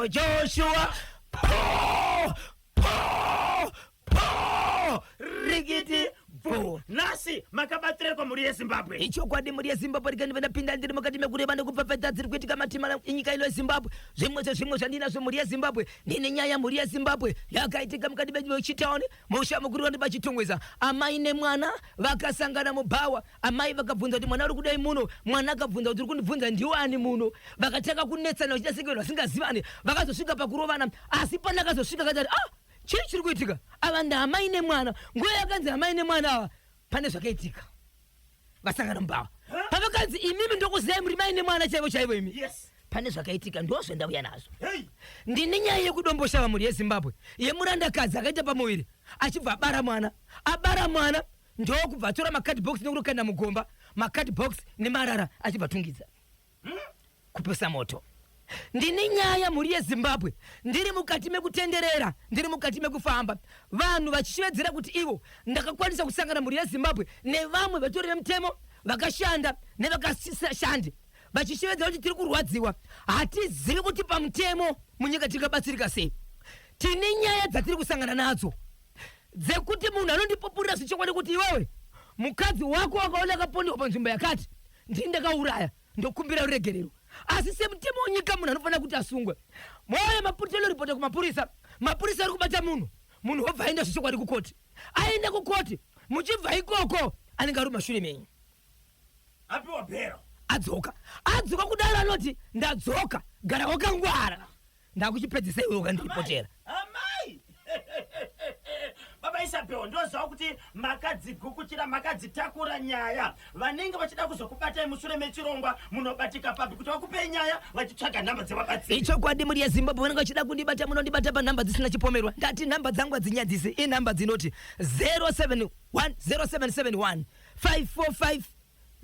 Joshua rigiti bo nasi makabatire kwa muri Zimbabwe icho kwadi muri Zimbabwe rikani vanapinda ndiri mukati mekureva nekupfapfadza dziri kuitika matima enyika ino yeZimbabwe zvimwe zvandinazvo muri yeZimbabwe ndine nyaya muri yeZimbabwe yakaitika mukati mechitaoni musha mukuru wandi pachitongweza amai nemwana vakasangana mubhawa amai vakabvunza kuti mwana uri kudai muno mwana akabvunza kuti uri kundibvunza ndiwani muno vakatanga kunetsana vachita senge vasingazivani vakazosvika pakurovana asi pana akazosvika akati chii chiri kuitika ava ndaamai nemwana nguva yakanzi amai nemwana ava pane zvakaitika vasangana mubhawa pavakanzi imimi ndokuzai muri mai nemwana chaivo chaivo imi pane zvakaitika ndozvo ndauya nazvo ndine nyaya yekudomboshava muri yeZimbabwe yemurandakadzi akaita pamuviri achibva abara mwana ndokubva atora makadhibox nekutokaenda mugomba makadhibox nemarara achibva tungidza kupisa moto ndine nyaya muri yeZimbabwe ndiri mukati mekutenderera ndiri mukati mekufamba vanhu vachishevedzera kuti ivo ndakakwanisa kusangana muri yeZimbabwe nevamwe vatorine mutemo vakashanda nevakashandi vachishevedzera kuti tiri kurwadziwa hatizivi kuti pamutemo munyika tingabatsirika sei tine nyaya dzatiri kusangana nadzo dzekuti munhu anondipupurira zvichokwadi kuti iwewe mukadzi wako wakaona akapondewa panzvimbo yakati ndini ndakauraya ndokumbira ruregerero asi semutemo wenyika munhu anofanira kuti asungwe moyo maputelo ripota kumapurisa mapurisa ari kubata munhu wobva aenda zvichokwadi kukoti aenda kukoti muchibva ikoko anenge ari mumashure menyu apiwa bhero adzoka kudaro anoti ndadzoka gara wakangwara ndakuchipedzisa iwe ukandiripotera amai baba Isabel ndoziva kuti makadzigukuchira makadzitakura nyaya vanenge vachida kuzokubatai mushure mechirongwa munobatika papi kuti vakupe nyaya vachitsvaga nhamba dzevabatsiri icho kwadi muri yeZimbabwe vanenge vachida kundibata munondibata panhamba dzisina chipomerwa ndati nhamba dzangu hadzinyadzise inhamba dzinoti 071 545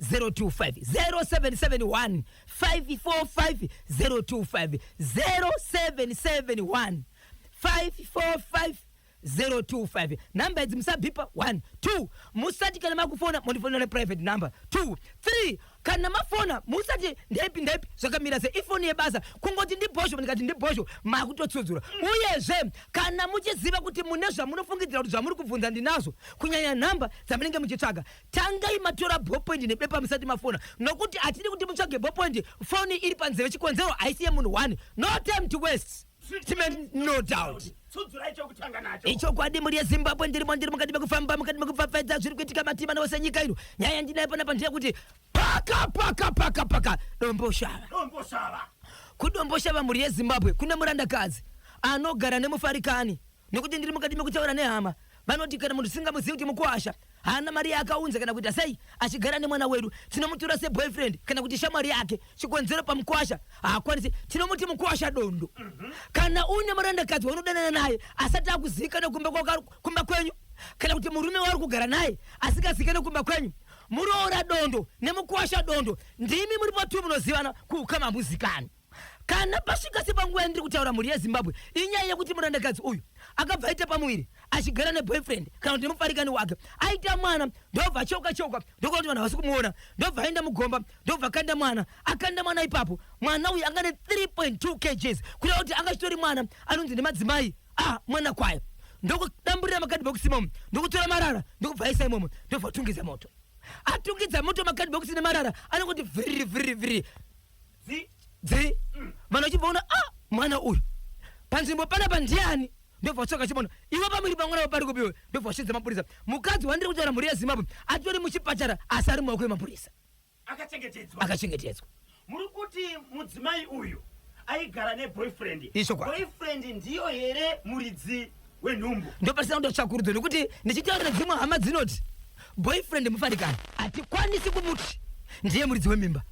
025 0771 545 025 0771 545 025 namba idzi musabhipa 1 2 musati kana makufona mundifonera private number 2 3 kana mafona musati ndepi zvakamira se ifoni yebasa kungoti ndibhosho ndikati ndibhosho makutotsudzura uyezve kana muchiziva kuti mune zvamunofungidzira kuti zvamuri kubvunza ndinazvo kunyanya nhamba dzamunenge muchitsvaga tangai matora ballpoint nepepa musati mafona nokuti hatidi kuti mutsvage ballpoint foni iri panzeve chikonzero haisi yemunhu 1 no time to waste no doubt icho kwadi muri yeZimbabwe ndiri mukati mekufamba mukati mekupfapfadza zviri kuitika matima nose nyika ino nyaya ndinayo panapa ndiye kuti paka domboshava kudomboshava muri yeZimbabwe kune murandakadzi anogara nemufarikani nekuti ndiri mukati mekutaura nehama vanoti kana munhu singamuzivi kuti mukuasha haana mari yakaunza kana kuita sei achigara nemwana wedu tinomutora seboyfriend kana kuti shamwari yake chikonzero pamukuasha haakwanisi tinomuti mukuasha dondo kana une murandakadzi waunodanana naye asati akuzivikana kumba kwenyu kana kuti murume wauri kugara naye asikazivikane kumba kwenyu muroora dondo nemukuasha dondo ndimi muri patu munozivana kuukama hamuzikani kana pasvika sepanguva yandiri kutaura muri yeZimbabwe inyaya yekuti murandakadzi uyu akabva aita pamuviri achigara neboyfriend kana kuti nemufarikani wake aita mwana ndobva choka ndokuti vanhu havasi kumuona ndobva aenda mugomba ndobva akanda mwana ipapo mwana uyu anga ne 3.2 kgs kuita kuti anga chitori mwana anonzi nemadzimai mwana kwayo ndokudamburira makadhibhokisi imomo ndokutora marara ndokubva aisa imomo ndobva atungidza moto makadhibhokisi nemarara anongoti vhiri dzi vanhu vachibvaona mwana uyu panzvimbo panapa ndiani ndobva vatsoka chimono iwe pamiri pamwana wapari kupiwe ndobva vashidza mapurisa mukadzi wandiri kutaura mhuri yeZimbabwe atori muchipatara asi ari mumaoko emapurisa akachengetedzwa muri kuti mudzimai uyu aigara neboyfriend boyfriend ndiyo here muridzi wenhumbu ndopasina kundotsvakurudzo nekuti ndichitaurira dzimwe hama dzinoti boyfriend mufarikani hatikwanisi kumuti ndiye muridzi wemimba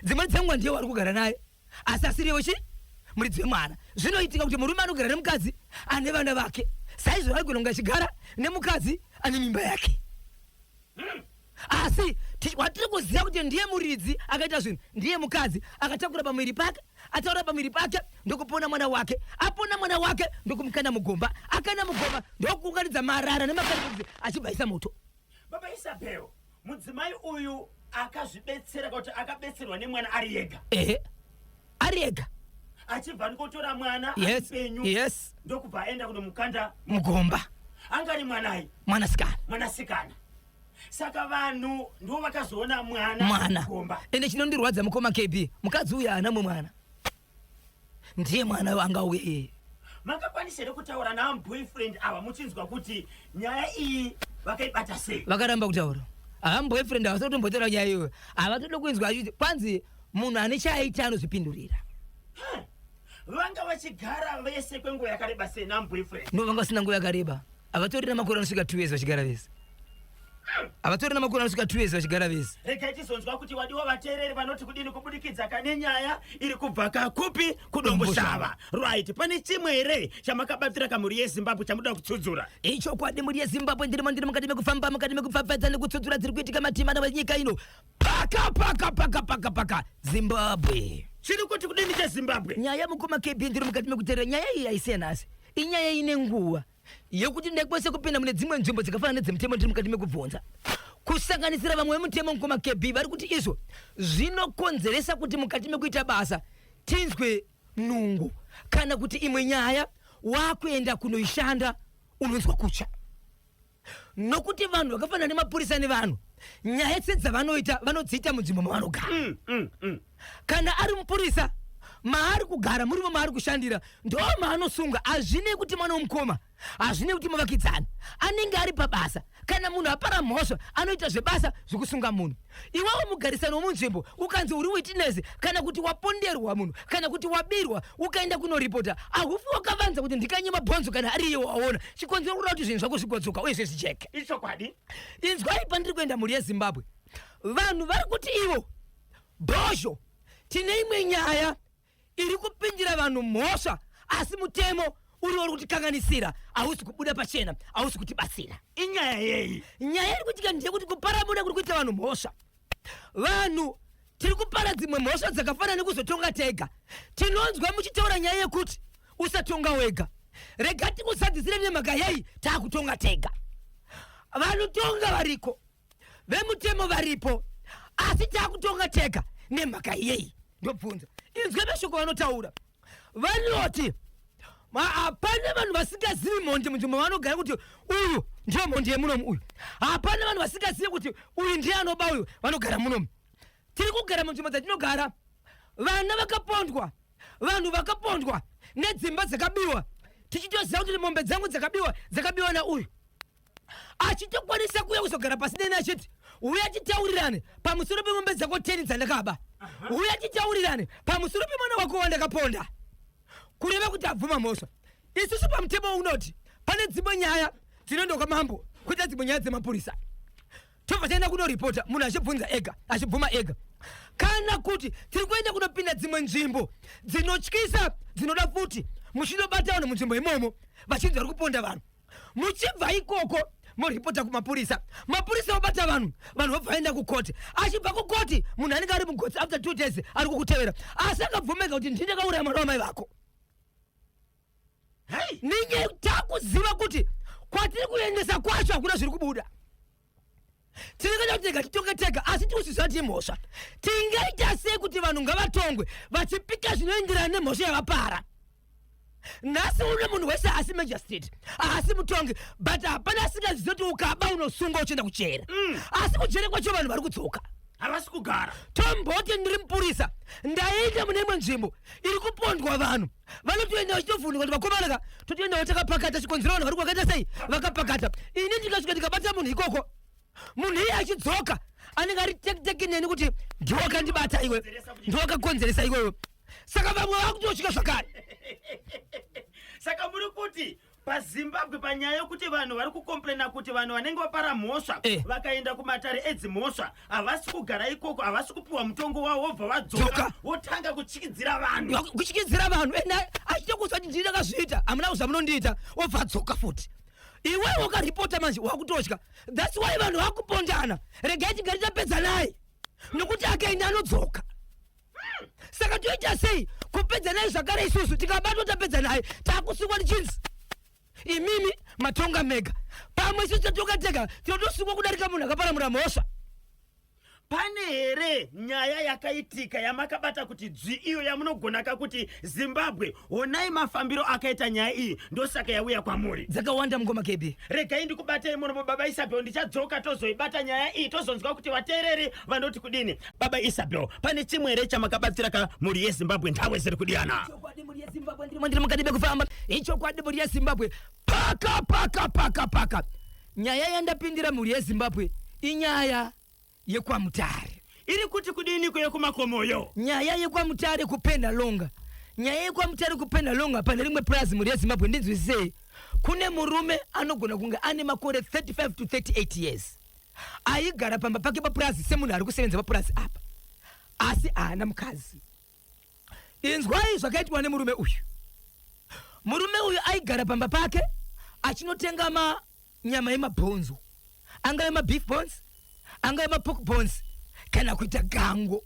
dzimweni dzenguva ndiye wari kugara naye asi asiriwo chi muridzi wemwana zvinoitika kuti murume anogara nemukadzi ane vana vake saizvo ari kunonga achigara nemukadzi ane mimba yake asi watiri kuziva kuti ndiye muridzi akaita zvinhu ndiye mukadzi akatakura pamwiri pake ataura pamwiri pake ndokupona mwana wake apona mwana wake ndokumukanda mugomba akanda mugomba ndokuunganidza marara nemakadzi achibvaisa moto baba Isabel mudzimai uyu akazvibetsera kuti akabetserwa nemwana ari yega ari yega achibva nikotora mwana Yes. penyu Yes. ndokubva aenda kuno mukanda Mugomba. angari mwanai mwanasikana saka vanhu ndo vakazoona mwana mugomba. Ende chinondirwadza mukoma KB mukadzi uyu haana mwana ndiye mwana wanga uye. Makakwanisa here kutaura boyfriend ava muchinzwa kuti nyaya iyi vakaibata sei? Vakaramba kutaura. Boyfriend havasati kutombotaura nyaya iyoyo. Havatodi kuinzwa achiti kwanzi munhu ane chaaita anozvipindurira. Vanga vachigara vese kwenguva yakareba sei boyfriend? No, vanga vasina nguva yakareba. Havatorina makore anosvika 2 years vachigara vese. Havatorina makore anosvika 2 years vachigara vese. Regai tizonzwa kuti wadiwa vateereri vanoti kudini kubudikidza kane nyaya iri kubva kakupi kudomboshava. Right, pane chimwe here chamakabatira kamuri yeZimbabwe chamuda kutsudzura? Ichokwadi muri yeZimbabwe ndiri mukati mekufamba mukati mekupfapfadza nekutsudzura dziri kuitika matimana venyika ino. Paka Zimbabwe. Chiri kuti kudini cheZimbabwe? Nyaya mukoma KB ndiri mukati mekuteerera nyaya iyi haisiyana asi. Inyaya ine nguva yekuti ndakwanisa kupinda mune dzimwe nzvimbo dzakafanana nedzemutemo ndiri mukati mekubvunza. Kusanganisira vamwe vemutemo mukoma KB vari kuti izvo zvinokonzeresa kuti mukati mekuita basa tinzwe nungo kana kuti imwe nyaya wakuenda kunoishanda unonzwa kucha. Nokuti vanhu vakafanana nemapurisa nevanhu nyaya dzavanoita vanodziita munzvimbo mavanogara. Kana ari mupurisa maari kugara murivo maari kushandira ndo maanosunga. Hazvinei kuti mwana womukoma, hazvinei kuti mavakidzani, anenge ari pabasa. Kana munhu apara mhosva anoita zvebasa zvekusunga munhu. Iwawo mugarisano womunzvimbo ukanzi uri witness kana kuti waponderwa munhu kana kuti wabirwa ukaenda kunoripota, hahufi wakavanza kuti ndikanye mabhonzo kana ari iye waona. Chikonzero kuda kuti zvinhu zvako zvigodzoka uye zvezvijeke. Ichokwadi. Inzwai pandiri kuenda mhuri yeZimbabwe. Vanhu vari kuti ivo bhozho tine imwe nyaya iri kupindira vanhu mhosva asi mutemo uri kutikanganisira, hausi kubuda pachena, hausi kutibatsira. Inyaya yei? Nyaya iri kuitika ndeyekuti kuparamuna kuri kuita vanhu mhosva. Vanhu tiri kupara dzimwe mhosva dzakafanana nekuzotonga tega. Tinonzwa muchitaura nyaya yekuti usatonga wega. Rega tikusadzisire nemhaka yei taakutonga tega. Vanotonga variko, vemutemo varipo, asi taakutonga tega nemhaka yei. Ndobvunza. Inzwe mashoko vanotaura. Vanoti hapana vanhu vasingazivi mhondi munzvimbo vanogara kuti uyu ndiyo mhondi yemunomu uyu. Hapana vanhu vasingazivi kuti uyu ndiye anoba uyu vanogara munomu. Tiri kugara munzvimbo dzatinogara, vana vakapondwa, vanhu vakapondwa nedzimba dzakabiwa. Tichitoziva kuti mombe dzangu dzakabiwa nauyu. Achitokwanisa kuuya kuzogara pasi nene achiti uya titaurirane pamusoro pemombe dzako 10 dzandakaba. Uya titaurirane pamusoro pemwana wako wandakaponda. Kureva kuti abvuma mhosva. Isusu pamutemo unoti pane dzimwe nyaya dzinoenda kwamambo kuita dzimwe nyaya dzemapurisa. Tobva taenda kunoripota munhu achibvunza ega achibvuma ega. Kana kuti tiri kuenda kunopinda dzimwe nzvimbo dzinotyisa dzinoda futi muchinobata vanhu munzvimbo imomo vachinzi vari kuponda vanhu. Muchibva ikoko moripota kumapurisa, mapurisa obata vanhu vobva vaenda kukoti. Achibva kukoti munhu anenge ari mugotsi after 2 days ari kukutevera asi akabvumeka kuti ndindakauraya mwana wamai vako. Ninye takuziva kuti kwatiri kuendesa kwacho hakuna zviri kubuda. Tinenge tega titonge tega asi tiusiziva kuti imhosva. Tingaita sei kuti vanhu ngavatongwe vachipika zvinoenderana nemhosva yavapara? Nhasi une munhu wese asi magistrate, asi mutongi, but hapana asingazivi kuti ukaba unosunga uchienda kuchera. Asi kuchera kwacho vanhu vari kudzoka. Havasi kugara. Tomboti ndiri mupurisa ndaenda mune imwe nzvimbo iri kupondwa vanhu vanotoenda vachitovhunduka kuti vakomanaka totoendawo takapakata chikonzero vanhu vari kwakaita sei vakapakata. Ini ndikasvika ndikabata munhu ikoko, munhu iye achidzoka anenge ari tekiteki neni kuti ndiwakandibata iwe, ndiwakakonzeresa iwewe. Saka vamwe vakutosvika zvakare. Saka muri kuti paZimbabwe panyaya yokuti vanhu vari kukomplena kuti vanhu vanenge vapara mhosva vakaenda kumatare edzimhosva havasi kugara ikoko, havasi kupiwa mutongo wavo, vobva vadzoka votanga kutyidzira vanhu. Kutyidzira vanhu ena achitokuza kuti ndini ndakazviita hamuna kuzamunondiita wobva adzoka futi. Iwewe wakaripota manje wakutosha. That's why vanhu vakupondana. Regai tigari tapedza naye nokuti akaenda anodzoka. Saka toita sei kupedza naye zvakare isusu tikabatwa tapedza naye takusungwa tichinzi imimi matonga mega pamwe isusu tatonga tega tinotosungwa kudarika munhu akaparamura mhosva. pane here nyaya yakaitika yamakabata kuti iyo yamunogona kuti Zimbabwe onai mafambiro akaita nyaya iyi ndosaka yauya kwamuri dzakawanda mngoma KB. Regai ndikubatei muno baba Isabel, ndichadzoka tozoibata nyaya iyi tozonzwa kuti vateereri vanoti kudini. Baba Isabel, pane chimwe here chamakabatsira muri yeZimbabwe nthawe ziri kudiyana. Chokwadi muri yeZimbabwe ndiri mukadibe kufamba. Ichokwadi muri yeZimbabwe paka. Nyaya yandapindira muri yeZimbabwe inyaya yekwa Mutare. Iri kuti kudini kuye kumakomoyo. Nyaya yekwa Mutare kupenda longa. Nyaya yekwa Mutare kupenda longa pane rimwe plaza muri yeZimbabwe ndinzwisei. Kune murume anogona kunga ane makore 35 to 38 years. Aigara pamba pake pa plaza semunhu ari kusevenza pa plaza apa. Asi ana mukazi. Inzwai zvakaitwa nemurume uyu. Murume uyu aigara pamba pake achinotenga nyama yemabhonzo. Anga yema beef bones, anga yema pork bones, kana kuita gango.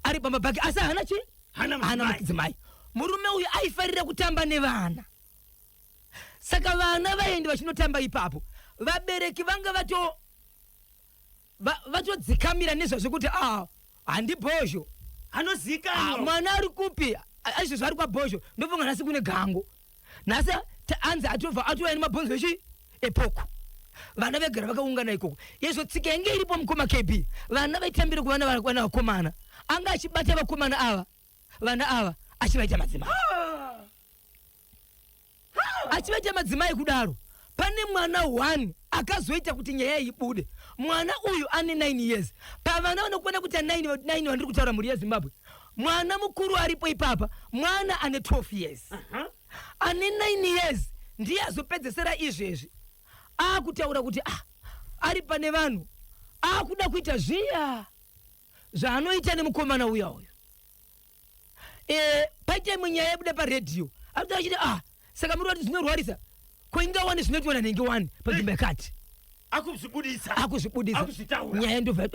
Ari pamba pake asa hana chi? Hana mudzimai. Murume uyu aifarira kutamba nevana. Saka vana vaendi vachinotamba ipapo. Vabereki vanga vatodzikamira nezvazvo kuti handi bhozho. Anozikanwa. Mwana ari kupi? Aizvo zvari kwa bhozho. Ndofunga nhasi kune gango. Nhasi anzi atova nemabhonzo echi epoko. Vana vegara vakaungana ikoko. Yezvo tsika yange iripo mukoma KB. Vana vaitambira kuvana vakomana. Anga achibata vakomana ava. Vana ava achivaita madzimai. Achivaita madzimai kudaro. Pane mwana 1 akazoita kuti nyaya ibude. Mwana uyu ane 9 years. Pavana vanokwana kuti 9 vandiri kutaura muri yeZimbabwe. Mwana mukuru aripo ipapa. Mwana ane 12 years. Ane 9 years. Ndiye azopedzesera izvezvi. Akutaura kuti ari pane vanhu. Akuda kuita zviya zvaanoita nemukomana uya uyu. Paite munyaya yebuda paredhiyo. Akuti achiti saka muri kuti zvinorwarisa. Koinga wani zvinoitwa nanenge wani panzvimbo yakati. Akuzvibudisa. Nyaya ndobva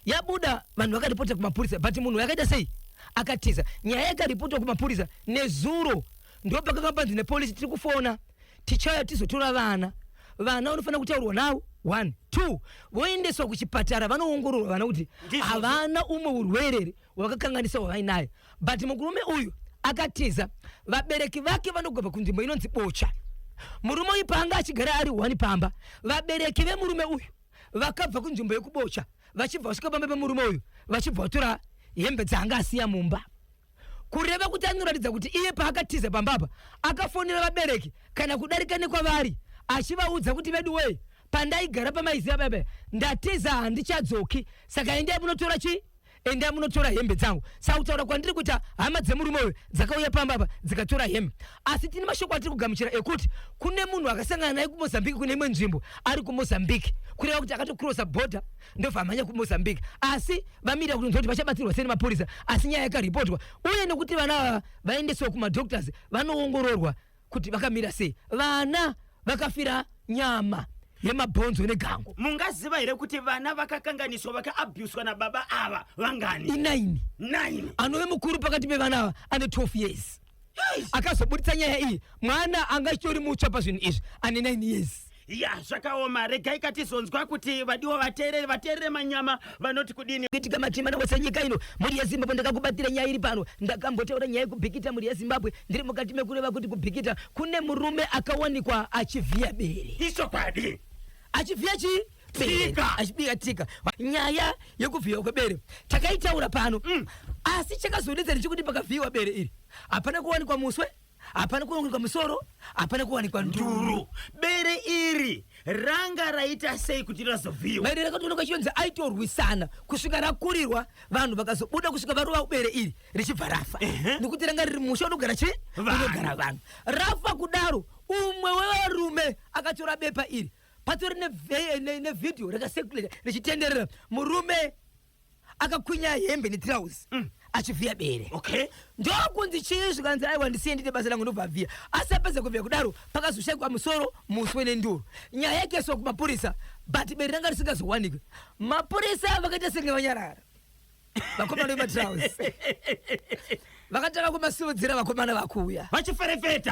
yabuda vanhu vakaripota kumapurisa, but munhu yakaita sei akatiza. Nyaya yakaripotwa kumapurisa nezuro. Ndopakakambanzi nepolisi tiri kufona. Tichauya tizotora vana. Vana vanofana kutaurwa navo. 1 2 voendeswa kuchipatara vanoongororwa vana kuti havana umwe urwere hwakakanganisa hwavainayo. But murume uyu akatiza. Vabereki vake vanogobva kunzvimbo inonzi Bocha. Murume uyu paanga achigara ari 1 pamba. Vabereki vemurume uyu vakabva kunzvimbo yekuBocha vachibva vasvika pamba pemurume uyu vachibva vatora hembe dzaanga asiya mumba. Kureva kuti anoratidza kuti iye paakatiza pambapa akafonera vabereki kana kudarika nekwavari achivaudza kuti vedu wei pandaigara pamaizi apape ndatiza handichadzoki saka endai munotora chi? Endai munotora hembe dzangu. Sautaura kwandiri kuti hama dzemurume uyu dzakauya pambapa dzikatora hembe. Asi tine mashoko atiri kugamuchira ekuti kune munhu akasangana naye kuMozambique kune imwe nzvimbo ari kuMozambique kureva kuti akatokrosa border ndobva amhanya kuMozambique. Asi vamirira kuti nzoti vachabatsirwa sei nemapurisa. Asi nyaya yakaripotwa uye nekuti vana vaendeswa kumadoctors vanoongororwa kuti vakamira sei. Vana vakafira nyama yemabhonzo negango. Mungaziva here kuti vana vakakanganiswa vakaabuswa nababa ava vangani? 9. Anove mukuru pakati pevana ava ane 12 years. Akazobuditsa nyaya iyi mwana anga chitori mutsva pazvinhu izvi ane 9 years. Ya zvakaoma. Regai katizonzwa kuti vadiwa vateerere manyama vanoti kudini. Kitika matima nawese nyika ino muri yeZimbabwe ndakakubatira nyaya iri pano. Ndakambotaura nyaya yekubhikita muri yeZimbabwe. Ndiri mukati mekureva kuti kubhikita kune murume akawanikwa achivhiya bere. Ichokwadi. Achivhiya chi? Achibika tika. Nyaya yekuvhiyiwa kwebere takaitaura pano. Asi chakazodetsa ndechikuti pakavhiyiwa bere iri hapana kuwanikwa muswe, hapana kuwanikwa musoro, hapana kuwanikwa nduru. Bere iri ranga raita sei kuti razovhiyiwa? Bere rakatonoka chionza aitorwisana kusvika rakurirwa vanhu vakazobuda kusvika varova bere iri richibva rafa. Nekuti ranga riri musha unogara chi? Unogara vanhu. Rafa kudaro umwe wevarume akatora bepa iri. Patori nevidhio rakasekuleta richitenderera murume akakwinya hembe netrauzi achivhiya bere. Ndokunzi chii zvikanzi aiwa ndisiye ndite basa rangu ndobva vhiya. Asi apedza kuvhiya kudaro pakazoshayikwa musoro, muswe nenduru. Nyaya yakaiswa kumapurisa but bere ranga risingazowanikwe. Mapurisa vakaita senge vanyarara. Vakomana vematrauzi vakatanga kumasimudzira vakomana vakuuya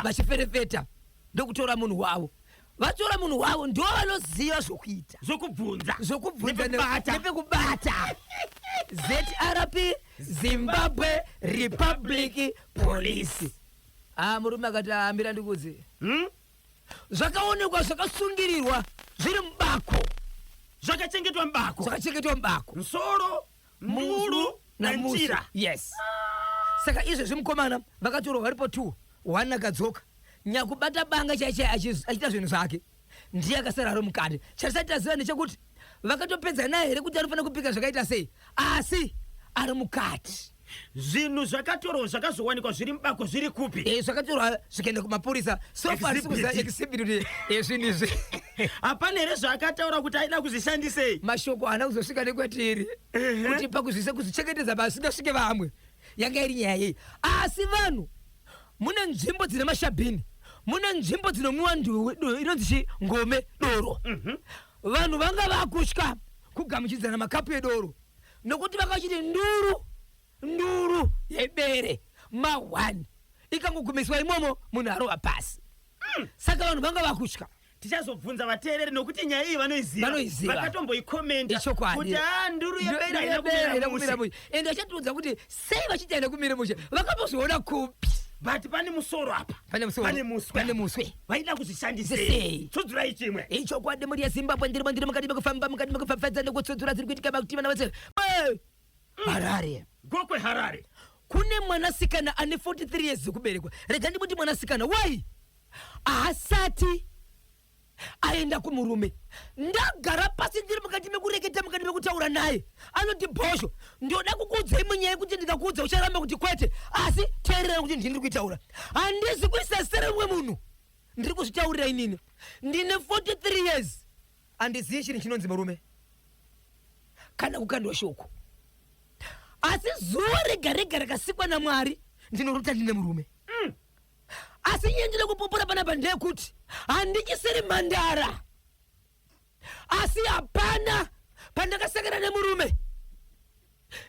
vachiferefeta ndokutora munhu wavo vatora munhu wavo ndo vanoziva zvokuita zvokubvunza nepekubata ZRP Zimbabwe Republic Police. Murume akati ambira ndikudze zvakaonekwa zvakasungirirwa zviri mubako zvakachengetwa mubako nsoro nduru nanjira. Yes. Saka izvezvi mukomana vakatorwa varipo 2 1 akadzoka nyakubata banga chaichai achita zvinhu zvake ndiye akasara ari mukati. Chatisati taziva ndechekuti vakatopedza naye here kuti anofanira kupika zvakaita sei asi ari mukati. Zvinhu zvakatorwa zvakazowanikwa zviri mubako zviri kupi? Zvakatorwa zvikaenda kumapurisa so far sikuza exhibit zvinhu izvi. Hapana here zvaakataura kuti aida kuzvishandisei? Mashoko haana kuzosvika nekwatiri kuti pakuzvise kuzvichengetedza pasingasvike vamwe yanga iri nyaya yei. Asi vanhu mune nzvimbo dzine mashabhini, mune nzvimbo dzinomwiwa inonzi ngome doro. Vanhu vanga vakutya kugamuchidzana makapu edoro nokuti vakachiti nduru yebere ma1 ikangogumiswa imomo munhu arova pasi. Saka vanhu vanga vakutya. Tichazobvunza vateereri nokuti nyaya iyi vanoiziva vakatomboikomenda kuti nduru yebere haina kumira mushe. Ende vachatiudza kuti sei vachitaenda kumira mushe vakambozviona kupi. But pane musoro apa, pane muswe vaida kuzvishandisei? Tsudzirai chimwe chokwadi muri yeZimbabwe ndiri mukati mekufamba mukati mekufafadza nekutsudzura dziri kuitika makuti vana vese Harare. Gokwe Harare kune mwanasikana ane 43 years dzekuberekwa. Rega ndimuti mwanasikana wai asati aenda kumurume. Ndagara pasi ndiri mukati mekureketa mukati mekutaura naye anoti bhosho ndoda kukuudzai munyaya yekuti ndikakuudza ucharamba kuti kwete asi teerera kuti ndiri kuitaura handisi kuisa sere mumwe munhu ndiri kuzvitaurira inini ndine 43 years handizivi chinhu chinonzi murume kana kukandwa shoko. Asi zuva rega rega rakasikwa naMwari ndinorota ndine murume. Asi iye ndine kupopora panapa ndeyekuti handichisiri mhandara asi hapana pandakasangana nemurume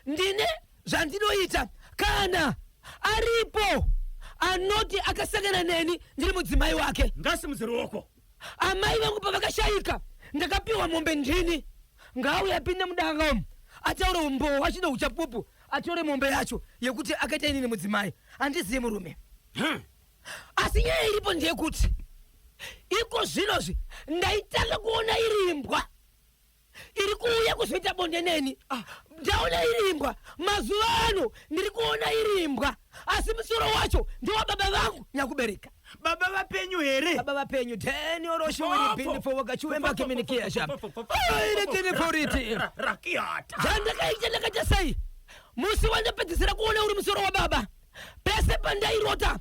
ndine zvandinoita kana aripo anoti akasangana neni ndiri mudzimai wake ngasimudze ruoko. amai vangu pavakashayika ndakapiwa mombe ndini ngauye apinde mudanga ataure umboo achida uchapupu atore mombe yacho yekuti akaita inini mudzimai handiziye murume. Asi nyaya iripo ndeyekuti iko zvinozvi ndaitanga kuona iri imbwa iri kuuya kuzoita bonde neni. Ndaona iri imbwa mazuva ano ndiri kuona iri imbwa asi musoro wacho ndewa baba vangu nyakubereka. Baba vapenyu here? Baba vapenyu dheni oroshi wiri bindi fowaga chiwemba keminikia shapa irekene foriti rakiata zvandakaita ndakaita sei musi wandapedzisira kuona uri musoro wa baba pese pandairota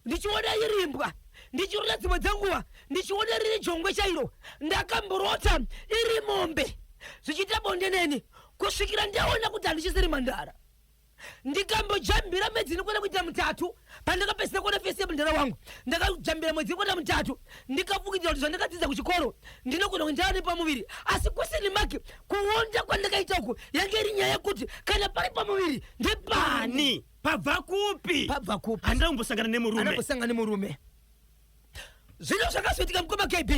ndichiona iri imbwa ndichirota dzimwe dzenguva ndichiona riri jongwe chairo ndakamborota iri mombe zvichiita bonde neni kusvikira ndaona kuti handichisiri mhandara. Ndikambojambira mwedzi inokwenda kuita 3 pandakapedzisira kuona fesi yemhandara wangu ndakajambira mwedzi inokwenda 3 ndikafukidza kuti zvandakadzidza kuchikoro ndinogona kuti ndaone pamuviri asi kusini make kuonda kwandakaita uku yange iri nyaya yekuti kana pari pamuviri ndepani. Pabva kupi? Handambosangana nemurume. Zvino zvakazoitika mukoma KB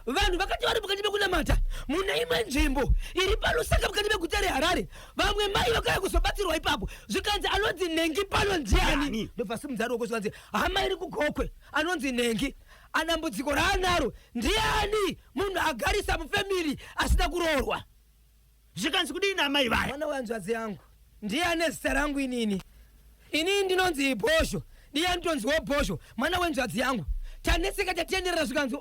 vanhu vakati vari mukati mekunamata mune imwe nzvimbo iri palusaka mukati meguta reHarare vamwe mai vakauya kuzobatsirwa ipapo zvikanzi anonzi Nengi pano ndiani ndobva simudza ruoko zvikanzi hama iri kuGokwe anonzi Nengi anambudziko raanaro ndiani munhu agarisa mufemiri asina kuroorwa. Zvikanzi kudini amai vaya? Mwana wanzvadzi yangu ndiye ane zita rangu inini ndinonzi Bhosho ndiye anotonziwo Bhosho mwana wenzvadzi yangu taneseka tatienderera zvikanzi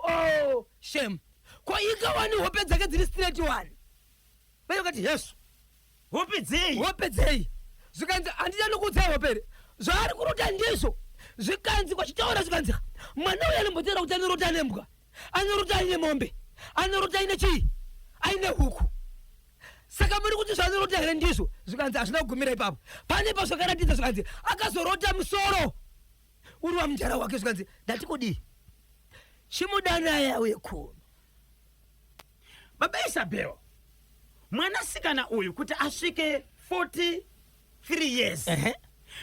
shame ko ikawani hope dzake dziri straight one vakati yesu hope dzei zvikanzi handida nokuudzai hopere zvaari kurota ndizvo zvikanzi kwachitaura zvikanzi mwana uyu anomboteera kuti anorota ane mbwa anorota aine mombe anorota aine chii aine huku saka muri kuti zvanorota here ndizvo zvikanzi hazvina kugumira ipapo pane pazvakaratidza zvikanzi akazorota musoro uri wamujara wake zvikanzi ndati kudii chimudana yawe khulu. Baba Isabel mwanasikana uyu kuti asvike 43 years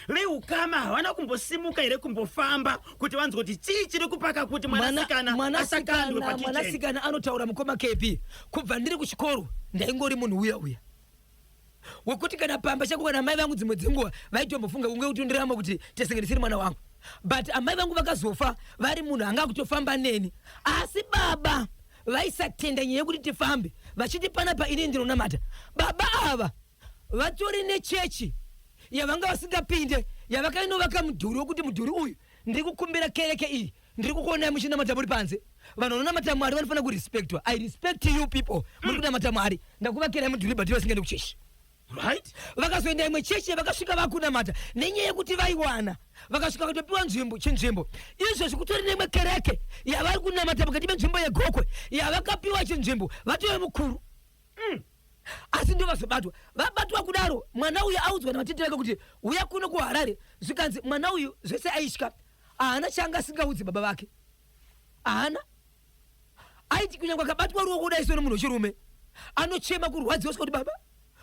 veukama havana kumbosimuka here kumbofamba kuti vanzwe kuti chii chiri kupaka kuti mwanasikana asakandwe pakicheni. Mwanasikana anotaura mukoma KP kubva ndiri kuchikoro ndaingori munhu uya wekuti kana pamba chako kana mai vangu dzimwe dzenguva vaitombofunga kunge kuti ndirama kuti tesengenisiri mwana wangu, but amai vangu vakazofa vari munhu anga kutofamba neni, asi baba vaisatenda nyaya yekuti tifambe vachiti panapa ini ndinonamata. Baba ava vatori nechechi yavanga vasingapinde yavakainovaka mudhuri wokuti mudhuri uyu ndiri kukumbira kereke iyi ndiri kukuonai muchinamata muri panze. Vanhu vanonamata Mwari vanofanira kurespectwa. I respect you people muri kunamata Mwari. Ndakuvakirai mudhuri but vasingaende kuchechi, right? Vakazoenda imwe chechi vakasvika vakunamata nenyaya yekuti vaiwana vakasvika vatopiwa chinzvimbo. Izvozvi kutori neimwe kereke yavari kunamata pakati penzvimbo yeGokwe yavakapiwa chinzvimbo vatove mukuru. Asi ndo vabatwa kudaro. Mwana uyu audzwa navatete vake kuti uya kuno kuHarare, zvikanzi mwana uyu zvese aitya, haana changa asingaudzi baba vake, haana. Aiti kunyangwa akabatwa ruoko kudai sono munhu wechirume anochema kurwadziwa kuti baba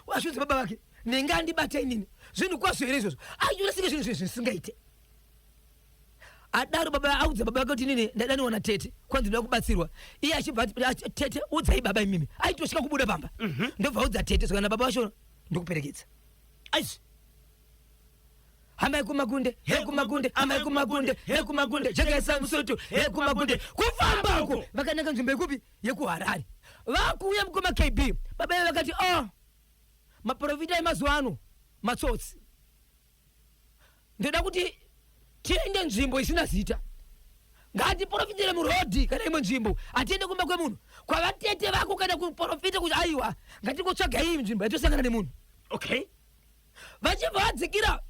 wazvidzi baba vake nenge andibata inini zvinhu kwazvo here izvozvo. Ayorasika zvinhu zvisingaite. Adaro baba audza baba vake kuti inini ndadaniwana tete kwanzi ndoda kubatsirwa. Iye achibva tete udzai baba imimi aitosvika kubuda pamba ndobva audza tete zvakana baba vacho ndokuperekedza. Aisi hamai kumagunde hekumagunde hamai kumagunde hekumagunde jakaisa musoto hekumagunde kufambako vakananga nzvimbo yekupi yekuHarare. Vakuuya mukoma KB baba iye vakati maprofita emazuva ano matsotsi, ndoda kuti tiende nzvimbo isina zita, ngatiprofitire murodhi kana imwe nzvimbo, atiende kumba kwemunhu kwavatete vako kana kuprofita kuti aiwa ngatikotsvaga iyi nzvimbo yatosangana nemunhu. Okay, vachibva vadzikira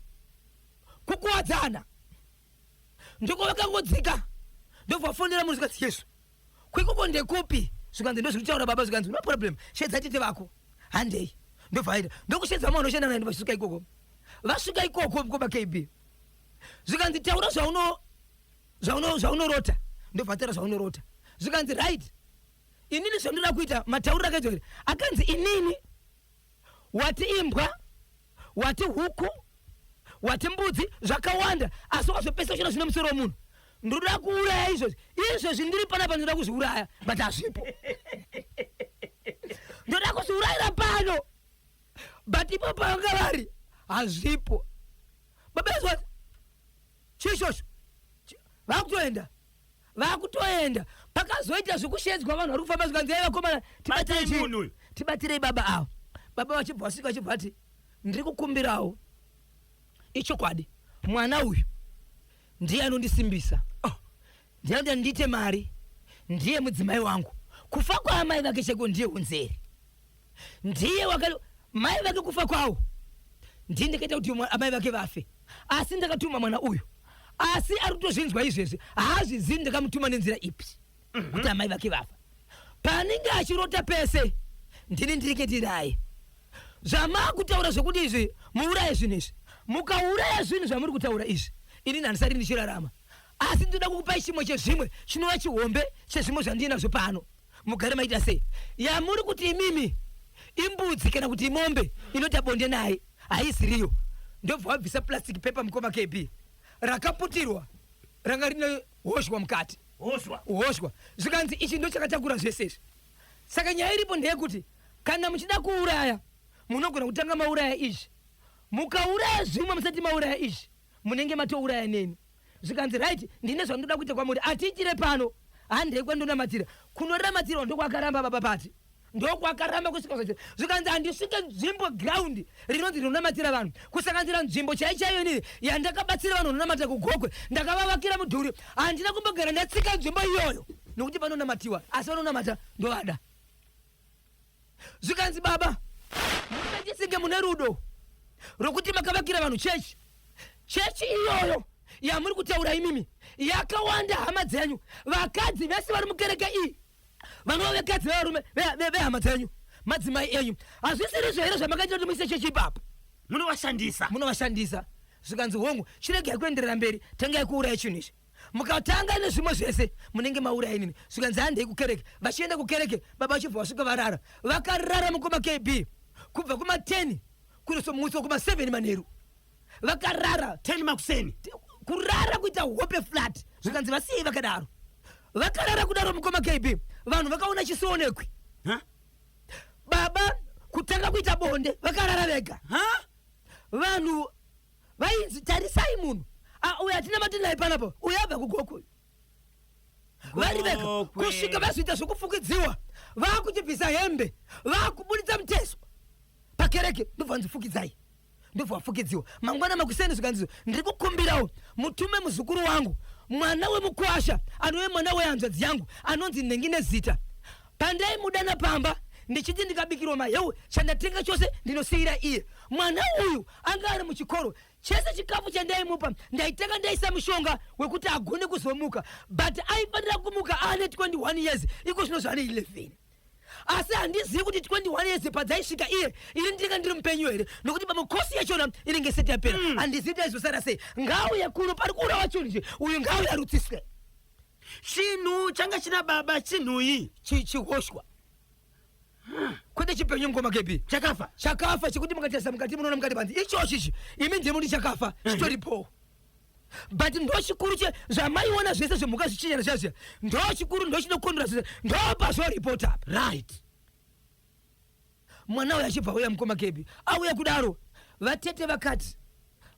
kukuwadzana ndiko vakangodzika ndobva vafonera munhu zvikanzi Yesu kwikuko ndekupi, zvikanzi ndozviritaura baba, zvikanzi no problem shedza tete vako handei ndobva aita ndokushedza mwana oshanda naye ndovasvika ikoko. Vasvika ikoko mukoma KB zvikanzi taura zvaunorota, ndobva taura zvaunorota. Zvikanzi right, inini zvandinoda kuita matauriro akaitwa here akanzi inini wati imbwa wati huku wati mbudzi zvakawanda asi wazopesa chino zvine musoro womunhu ndoda kuuraya izvozvi ndiri panapa ndoda kuzviuraya but hazvipo. Ndoda kuzviurayira pano but ipo pavanga vari hazvipo. Baba izvozvi chiishosho vakutoenda pakazoita zvekushedzwa vanhu vari kufamba zvikanzi vakomana tibatirei baba avo. Baba vachibva vasvika vachibva ati ndiri kukumbirawo ichokwadi mwana uyu ndiye anondisimbisa, ndiye anoti ndiite mari, ndiye mudzimai wangu. Kufa kwaamai vake cheko ndiye unzeri, ndiye mai vake kufa kwawo ndiye ndakaita kuti amai vake vafe, asi ndakatuma mwana uyu, asi ari kutozvinzwa izvezvi haazvizivi ndakamutuma nenzira ipi kuti amai vake vafa. Paanenge achirota pese ndini ndiriketi naye. Zvamakutaura zvokuti izvi muuraye zvinhu izvi, mukauraya zvinhu zvamuri kutaura izvi inini handisati ndichirarama. Asi ndoda kukupai chimwe chezvimwe chinova chihombe chezvimwe zvandinazvo pano. Mugare maita sei? Yamuri kuti imimi imbudzi kana kuti imombe inota bonde naye haisiriyo. Ndobva wabvisa plastic paper mukoma KB rakaputirwa ranga rine hoshwa mukati. Hoshwa zvikanzi ichi ndo chakatakura zvese izvi. Saka nyaya iripo ndeyekuti kana muchida kuuraya munogona kutanga mauraya izvi, mukauraya zvimwe musati mauraya izvi munenge matouraya neni. Zvikanzi right, ndine zvandoda kuita kwamuri, atiitire pano handei kwandonamatira. Kunoramatirwa ndokwakaramba baba pati, ndokwakaramba kusvika zvacho. Zvikanzi handisvike nzvimbo ground rinonzi rinonamatira vanhu, kusanganisira nzvimbo chaichaiyo inini yandakabatsira vanhu vanonamata kuGokwe, ndakavavakira mudhuri. Handina kumbogara ndatsika nzvimbo iyoyo nokuti vanonamatiwa, asi vanonamata ndovada. Zvikanzi baba musachisinge mune rudo rokuti makavakira vanhu chechi iyoyo yamuri kutaura imimi yakawanda hama dzenyu, vakadzi vese vari mukereke iyi vanova vekadzi vevarume vehama dzenyu, madzimai enyu. Hazvisiri zvahere zvamakaita kuti muise chechi ipapo, munovashandisa. Zvikanzi hongu chiregai kuenderera mberi, tangai kuuraya chinhu izvi. Mukatanga nezvimwe zvese munenge mauraya inini. Zvikanzi handei kukereke. Vachienda kukereke baba vachibva vasvika varara, vakarara mukoma KB kubva kuma 10 kunosomutswa kuma 7 manheru. vakarara 10 makuseni kurara kuita hope flat zvikanzi vasii vakadaro vakarara kudaro mukoma KB vanhu vakaona chisionekwi baba kutanga kuita bonde vakarara vega vanhu vainzi tarisai munhu uyu hatina matinai panapo uyu abva kugoko vari vega kusvika vazoita zvokufukidziwa vakuchibvisa hembe vakubuditsa mutezo pakereke ndobva nzifukidzai ndobva wafukidziwa mangwana makuseni zvikanzizo ndiri kukumbirawo mutume muzukuru wangu mwana wemukwasha anove mwana wehanzvadzi yangu anonzi Nhengi Nezita pandai mudana pamba ndichiti ndikabikirwa maheu chandatenga chose ndinosiyira iye mwana uyu anga ari muchikoro chese chikafu chandaimupa ndaitanga ndaisa mushonga wekuti agone kuzomuka but aifanira kumuka ane 21 years iko zvino zvaane 11 asi handizivi kuti 21 years padzaisvika iye iri ndinga ndiri mupenyu here nokuti pamukosi yachona inenge seti yapera handizivi taizosara sei ngauya kuno pari kuurawa chonje uyu ngauya rutsiswe chinhu changa china baba chinhuyi chihoshwa kwete chipenyu ngoma kepi chakafa chekuti mukatarisa mukati munoona mukati panzi ichochichi imi ndimo ndi chakafa chitoripo but ndo chikuru zvamaiona zvese zvemhuka zvichinyana zvazviya ndo chikuru ndo chinokondora zvese ndo pazvoripot apa right mwana uyu achibva uya mukoma kepi auya kudaro vatete vakati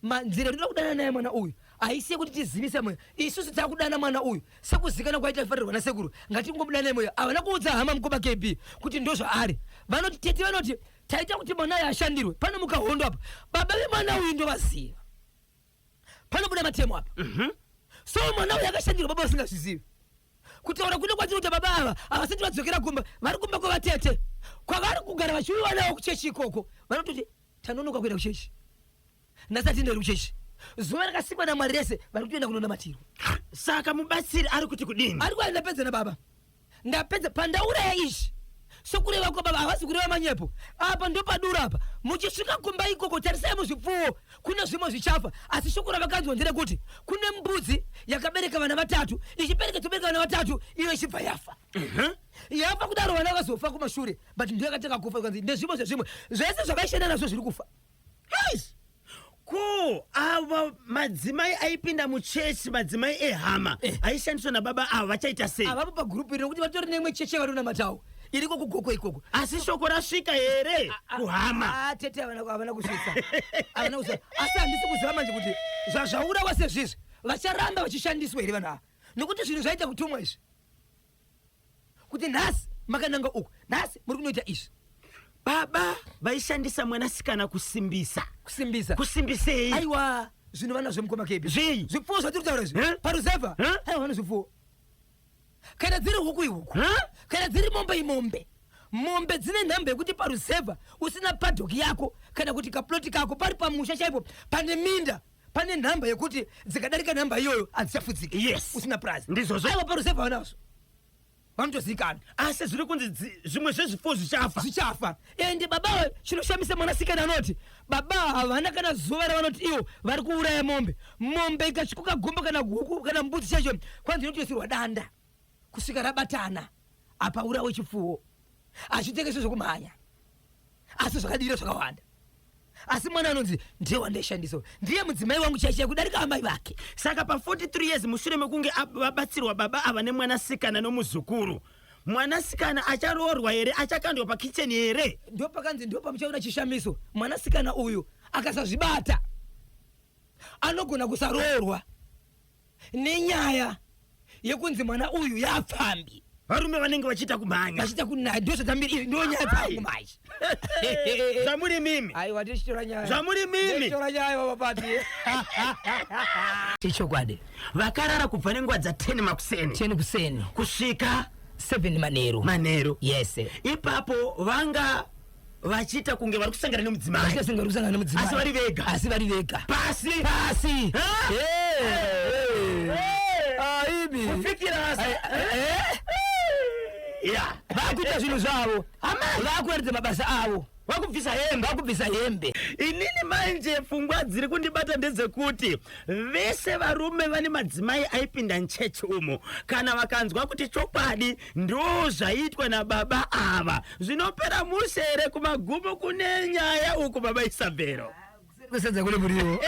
nzira toda kudana naye mwana uyu haisiye kuti tizivise mweya isusu takudana mwana uyu sekuzikana kwaita ifarirwa nasekuru ngatingomudana mweya havana kuudza hama mukoma KB kuti ndo zvaari vanoti tete vanoti taita kuti mwana uyu ashandirwe pano mukahondo apa baba vemwana uyu ndovaziva panobuda matemo apa so mwana uyu akashandirwa baba vasingazvizivi kutaura kuno kwatiri kuti baba ava havasati vadzokera kumba vari kumba kwevatete kwavari kugara vachiuyiwa navo kuchechi ikoko vanototi tanonoka kuenda kuchechi ndasati ndiri kuchechi zuva rakasikwa naMwari rese vari kutoenda kunoona matiro saka mubatsiri ari kuti kudini ari kwai ndapedza nababa ndapedza pandauraya izvi sokureva kwa baba havasi kureva manyepo apa ndopadura apa muchisvika kumba ikoko tarisai muzvipfuwo kune zvimwe zvichafa asi shoko ravakanzwa nderekuti kune mbudzi yakabereka vana vatatu ichibereka tobereka vana vatatu iyo ichibva yafa yafa kudaro vana vakazofa kumashure but ndiyo yakatanga kufa ikanzi ndezvimwe zvezvimwe zvese zvakaishanda nazvo zviri kufa ko ava madzimai aipinda muchechi madzimai ehama aishandiswa nababa ava vachaita sei avapo pagrupu iri nokuti vatori neimwe cheche vari namatawo iriko kugoko ikoko asi shoko rasvika here kuhama tete havana kusvitsa havana kusvitsa asi handisi kuziva manje kuti zvazvaurawa sezvizvi vacharamba vachishandiswa here vanhu ava nokuti zvinhu zvaita kutumwa izvi kuti nhasi makananga uku nhasi muri kunoita izvi baba vaishandisa mwanasikana kusimbisei aiwa zvinhu vana zvemukoma KB zvii zvipfuwo zvatiri kutaura izvi paruzevha aiwa vana zvipfuwo kana dziri huku ihuku kana dziri mombe dzine nhamba yekuti paruzevha usina padhoki yako kana kuti kaploti kako pari pamusha chaipo pane minda pane nhamba yekuti dzikadarika nhamba iyoyo hadzichafudziki yes usina prazi ndizvozvo aiwa paruzevha vanazvo vanotozikana asi zviri kunzi zvimwe zvezvifuwo zvichafa ende baba chinoshamisa mwanasikana anoti baba havana kana zuva ravanoti iwo vari kuuraya mombe ikasvikoka gomba kana huku kana mbudzi chacho kwanzi inotoisirwa danda kusvika rabatana apa urawe chifuwo achitengeswe zvokumhanya asi zvakadira zvakawanda asi mwana anonzi ndiye wandaishandisa ndiye mudzimai wangu chaichai kudarika amai vake saka pa43 years mushure mekunge vabatsirwa baba ava nemwanasikana nomuzukuru mwanasikana acharoorwa here achakandwa pakicheni here ndo pakanzi ndo pamuchaona chishamiso mwanasikana uyu akasazvibata anogona kusaroorwa nenyaya yekunzi mwana uyu yapfambi varume vanenge vachiita kumhanya vachiita kunaya ndo zvatambiri ndo nyaya dzangu mai zvamuri mimi aiwa tichitora nyaya zvamuri mimi tichitora nyaya vapapati tichokwadi vakarara kubva nenguva dza10 makuseni 10 kuseni kusvika 7 manheru yes ipapo vanga vachiita kunge vari kusangana nemudzimai asi vari vega pasi aibi kufikira vakuita zvinhu zvavo vakuratidza mabasa avo vakubvisa hembe inini manje pfungwa dziri kundibata ndedzekuti vese varume vane madzimai aipinda nchechi umo kana vakanzwa kuti chokwadi ndo zvaitwa nababa ava zvinopera mushe here kumagumo kune nyaya uku baba Isabhero kusadza kule muriwo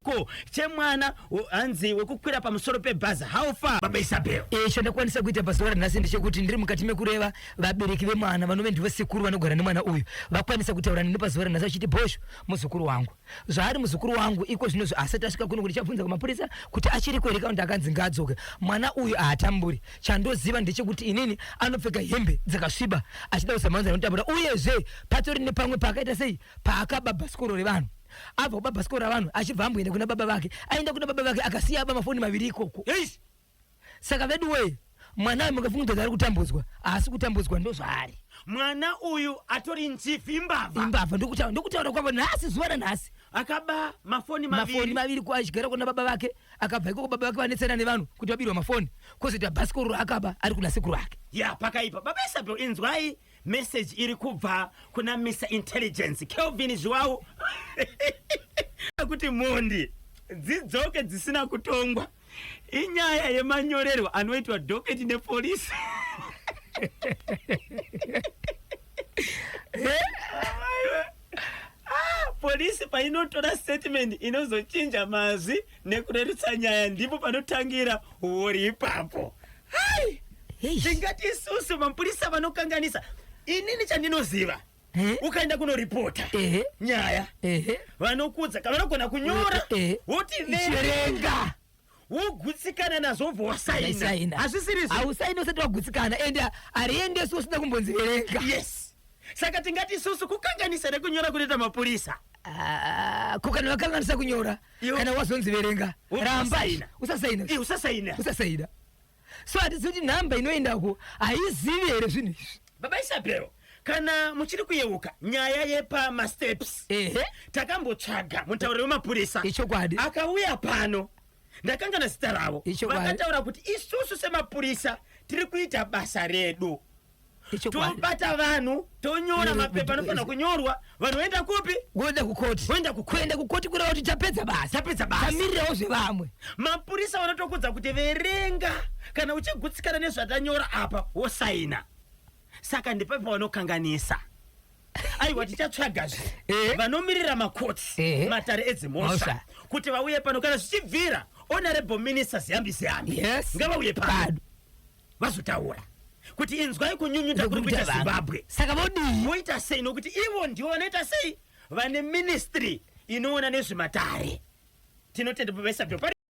ko chemwana anzi wekukwira pamusoro pebhazi how far baba Isabel? chandakwanisa kuita pasora nhasi ndechekuti ndiri mukati mekureva vabereki vemwana vanove ndivo sekuru vanogara nemwana uyu vakwanisa kutaura neni pasora nhasi vachiti bhosho muzukuru wangu zvaari muzukuru wangu iko zvinozvo asati asvika kuno kuti chabvunza kumapurisa kuti achiri kuereka kuti akanzi ngaadzoke mwana uyu haatamburi chandoziva ndechekuti inini anopfeka hembe dzakasviba achida kusamanza anotambura uyezve patori nepamwe paakaita sei paakaba bhasikoro revanhu abva kuba bhasikoro ravanhu achibva amboenda kuna baba vake aenda kuna baba vake akasiya aba mafoni maviri ikoko saka vedu weye mwana uyu mukafungudza ari kutambudzwa asi kutambudzwa ndozvaari mwana uyu atori nchifu imbavha ndokutaura kwavo nhasi zuva ranhasi akaba mafoni maviri achigara kuna baba vake akabva ikoko baba vake vanetsana nevanhu kuti vabirwa mafoni kozita bhasikoro akaba ari kuna sekuru ake ya pakaipa baba Isabel inzwai message iri kubva kuna Mr. Intelligence Kelvin Zhuwao kuti mondi dzidzoke dzisina kutongwa inyaya yemanyorerwo anoitwa doketi nepolisi polisi painotora statement inozochinja mazwi nekurerutsa nyaya ndipo panotangira uori ipapo tingati isusu mapurisa vanokanganisa inini chandinoziva ukaenda kunoripota nyaya vanokudza vanogona kunyora woti verenga wogutsikana nazvo bva wasaina hausaini usati wagutsikana ende hariendesi usina kumbonziverenga yes saka tingati isusu kukanganisa nekunyora kunoita mapurisa kana vakanganisa kunyora kana wazonziverenga ramba usasaina so hatizi kuti nhamba inoendako haizivi here zvinhu izvi baba Isabel kana muchiri kuyeuka nyaya yepamasteps takambotsvaga mutauri wemapurisa ichokwadi akauya pano ndakangana zita ravo vakataura kuti isusu semapurisa tiri kuita basa redu tobata vanhu tonyora mapepa anofanira kunyorwa vanhu voenda kupi kuenda kukoti kureva kuti tapedza basa tamirirawo zvevamwe mapurisa vanotokudza kuti verenga kana uchigutsikana nezvatanyora apa wosaina saka ndipapo vanokanganisa aiwa tichatsvagazve vanomirira makotsi matare edzimhosva kuti vauye pano kana zvichibvira honorable ministers yambisiyambi ngavauye pano vazotaura kuti inzwai kunyunyuta kuri kuita Zimbabwe saka vodii voita sei nokuti ivo ndivo vanoita sei vane ministry inoona nezvematare tinotenda baba Isabel